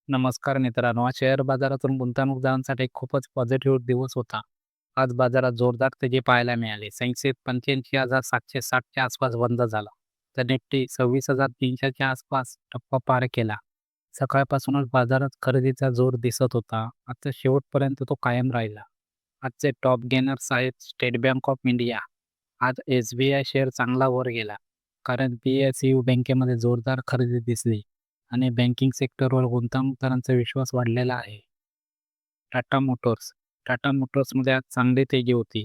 नमस्कार मित्रांनो. आज शेअर बाजारातून गुंतवणूकदारांसाठी खूपच पॉझिटिव्ह दिवस होता. आज बाजारात जोरदार तेजी पाहायला मिळाली. सेन्सेक्स 85,760 च्या आसपास बंद झाला. तर निफ्टी 26,300 च्या आसपास टप्पा पार केला. सकाळपासूनच बाजारात खरेदीचा जोर दिसत होता. आता शेवटपर्यंत तो कायम राहिला. आजचे टॉप गेनर्स आहेत स्टेट बँक ऑफ इंडिया. आज SBI शेअर चांगला वर गेला. कारण PSU बँकेमध्ये जोरदार खरेदी दिसली. आणि बँकिंग सेक्टरवर गुंतवणूकदारांचा विश्वास वाढलेला आहे. टाटा मोटर्स टाटा मोटर्समध्ये आज चांगली तेजी होती.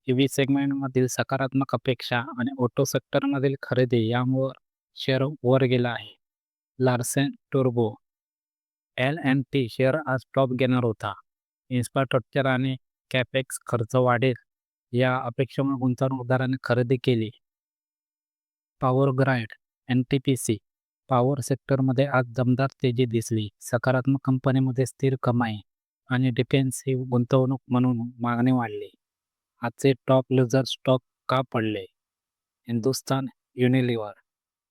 EV सेगमेंटमधील सकारात्मक अपेक्षा आणि ऑटो सेक्टरमधील खरेदी यामुळे शेअर वर गेला आहे. लार्सन टुर्बो LNT शेअर आज टॉप गेनर होता. इन्फ्रास्ट्रक्चर आणि कॅपेक्स खर्च वाढेल या अपेक्षेमुळे गुंतवणूकदारांनी खरेदी केली. पॉवर ग्राइड NTPC पॉवर सेक्टरमध्ये आज दमदार तेजी दिसली. सकारात्मक कंपनीमध्ये स्थिर कमाई आणि डिफेन्सिव्ह गुंतवणूक म्हणून मागणी वाढली. आजचे टॉप लुझर स्टॉक का पडले? हिंदुस्तान युनिलिव्हर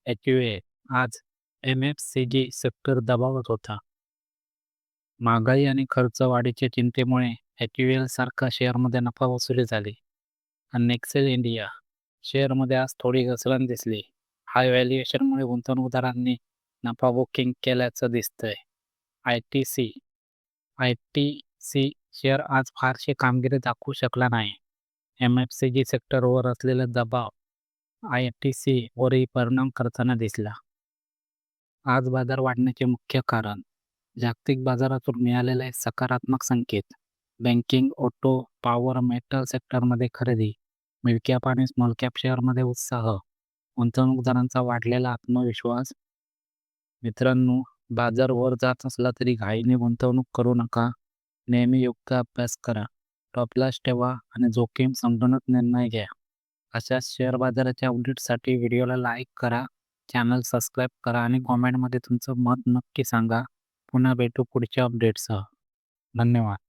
HUL आज MFCG सेक्टर दबावात होता. महागाई आणि खर्च वाढीच्या चिंतेमुळे HUL सारखा शेअरमध्ये नफा वसुली झाली. आणि नेक्सेल इंडिया शेअरमध्ये आज थोडी घसरण दिसली. हाय व्हॅल्युएशनमुळे गुंतवणूकदारांनी नफा बुकिंग केल्याचं दिसतंय. ITC ITC शेअर आज फारशी कामगिरी दाखवू शकला नाही. MFCG सेक्टरवर असलेला दबाव ITC वरही परिणाम करताना दिसला. आज बाजार वाढण्याचे मुख्य कारण जागतिक बाजारातून मिळालेले सकारात्मक संकेत, बँकिंग, ऑटो, पॉवर, मेटल सेक्टरमध्ये खरेदी, मिड कॅप आणि स्मॉल कॅप शेअरमध्ये उत्साह, गुंतवणूकदारांचा वाढलेला आत्मविश्वास. मित्रांनो, बाजार वर जात असला तरी घाईने गुंतवणूक करू नका. नेहमी योग्य अभ्यास करा, स्टॉप लॉस ठेवा आणि जोखीम समजूनच निर्णय घ्या. अशाच शेअर बाजाराच्या अपडेट्ससाठी व्हिडिओला लाईक करा, चॅनल सबस्क्राईब करा आणि कॉमेंटमध्ये तुमचं मत नक्की सांगा. पुन्हा भेटू पुढच्या अपडेटसह. धन्यवाद.